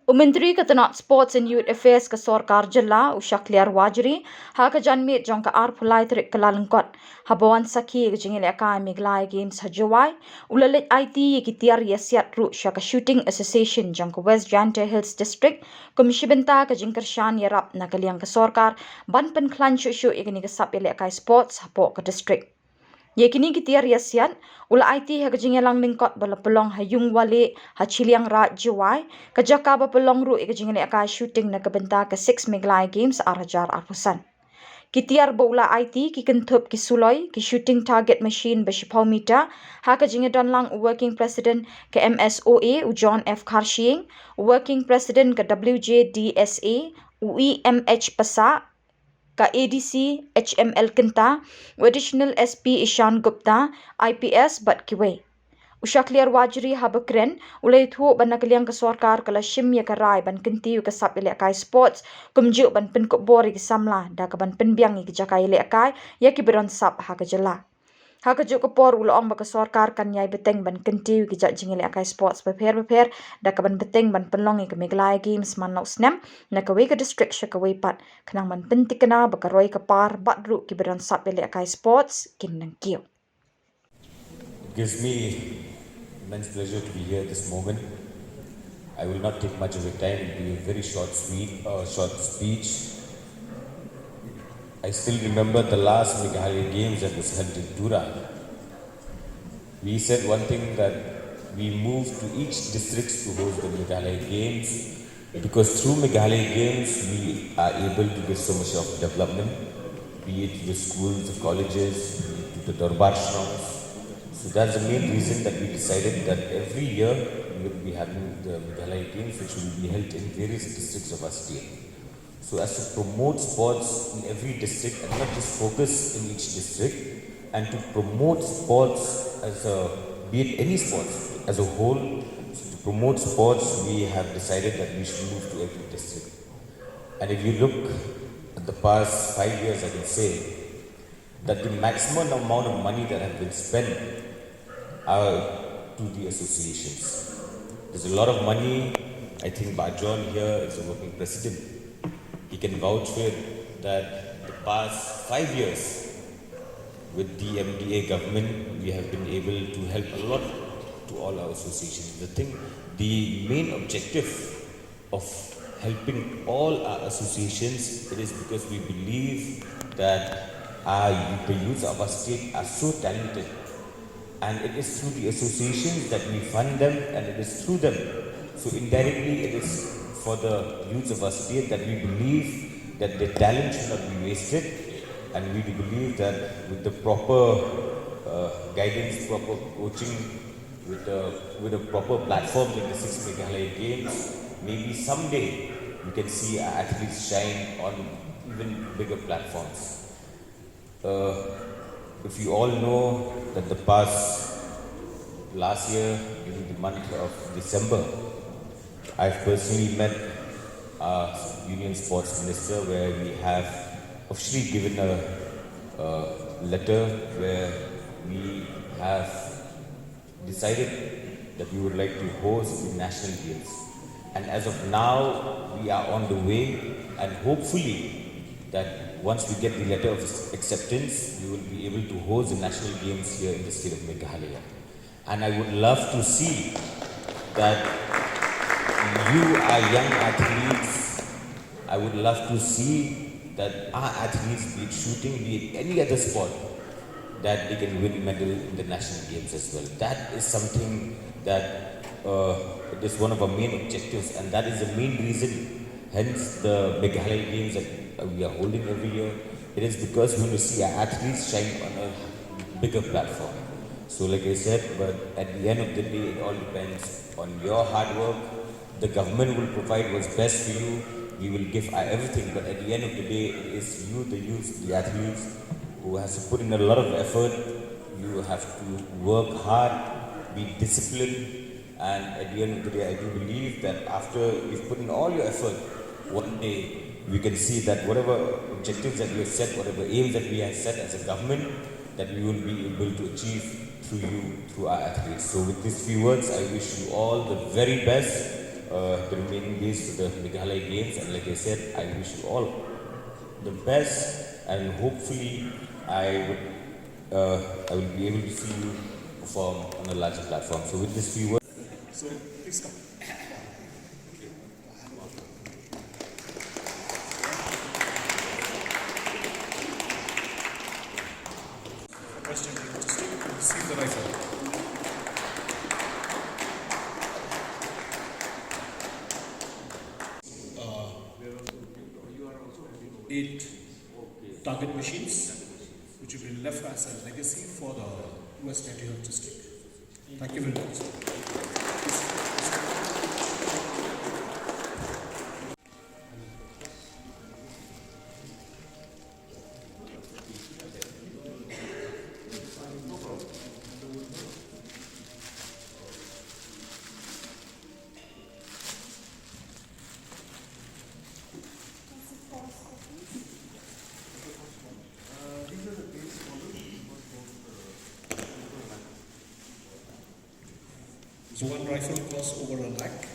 Myntri ka tnat Sports and Youth Affairs ka sorkar Jylla Shakliar Warjri haka janmiet jong ka pulai trik kalalengkot habawan sakhi jingialehkai Meghalaya Games Jowai leit Aiti Tiar Ïasiat Shaka Shooting Association jong ka West Jaiñtia Hills District bynta ka jingkyrshan iarap naka liang ka sorkar ban pen klan shu igni ka Lehkai Sports hapo ka district. Yekini Tiar Ïasiat Aiti ha jingialang lingkot bala pelong hayung wale Chiliangraij Jowai kajaka ba pelong ru jingialehkai shooting na bynta ka 6 Meghalaya Games arhajar arpusan. Tiar bola Aiti kentup suloi shooting target machine bashipau meter haka jingadonlang Working President MSOA John F Kharshiing Working President WJDSA EMH Passah ka ADC HML Kynta, Additional SP Ishan Gupta, IPS bat kiway. Shakliar Warjri haba kren ulay thuo ban nakaliang ka sorkar kala shim ya karai ban kinti ka Lehkai Sports kumju ban pin ko bori ki samla da ka ban pin biang ki jakai Lehkai ya ki beron sap ha ka Jylla. Haka juk ko por ulong ba ka sorkar kan yai beteng ban kinti ki jingialehkai Sports beper da ka ban beteng ban penlong ki Meghalaya Games man nau snem na ka we ka district sha ka we pat kanang ban pinti kana ba ka roi ka par batru ki beron sap Lehkai Sports kin nang kiyo. It gives me immense pleasure to be here this moment. I will not take much of your time. It will be a very short speech. I still remember the last Meghalaya Games that was held in Tura. We said one thing, that we moved to each district to host the Meghalaya Games because through Meghalaya Games we are able to get so much of development, be it to the schools, the colleges, to the Darbar shrines. So that's the main reason that we decided that every year we will be having the Meghalaya Games, which will be held in various districts of our state. So as to promote sports in every district and not just focus in each district, and to promote sports be it any sports as a whole, so to promote sports we have decided that we should move to every district. And if you look at the past 5 years, I can say that the maximum amount of money that have been spent to the associations. There's a lot of money. I think John here is a working president. He can vouch for it, that the past 5 years with the MDA government, we have been able to help a lot to all our associations. The main objective of helping all our associations, it is because we believe that the youth of our state are so talented. And it is through the associations that we fund them, and it is through them. So indirectly, it is for the youth of our state that we believe that their talent should not be wasted, and we do believe that with the proper guidance, proper coaching, with a proper platform like the 6 Meghalaya Games, maybe someday we can see our athletes shine on even bigger platforms. If you all know that last year, during the month of December, I've personally met our Union Sports Minister, where we have officially given a letter where we have decided that we would like to host the National Games. And as of now, we are on the way, and hopefully that once we get the letter of acceptance, we will be able to host the National Games here in the state of Meghalaya. And I would love to see that you are young athletes. I would love to see that our athletes, be it shooting, be it any other sport, that they can win medal in the national games as well. That is something that it is one of our main objectives, and that is the main reason, hence the Meghalaya Games that we are holding every year. It is because we want to see our athletes shine on a bigger platform. So like I said, but at the end of the day, it all depends on your hard work. The government will provide what's best for you. We will give everything, but at the end of the day, it is you, the youth, the athletes, who has to put in a lot of effort. You have to work hard, be disciplined, and at the end of the day, I do believe that after you've put in all your effort, one day we can see that whatever objectives that we have set, whatever aims that we have set as a government, that we will be able to achieve through you, through our athletes. So with these few words, I wish you all the very best the remaining days for the Meghalaya Games. And like I said, I wish you all the best, and hopefully I will be able to see you perform on a larger platform. So with this few words. So please come. West Jaiñtia Hills District will receive the rifle. Eight target machines, which will be left as a legacy for the West Jaiñtia Hills District. Thank you very much. So one rifle costs over 1 lakh.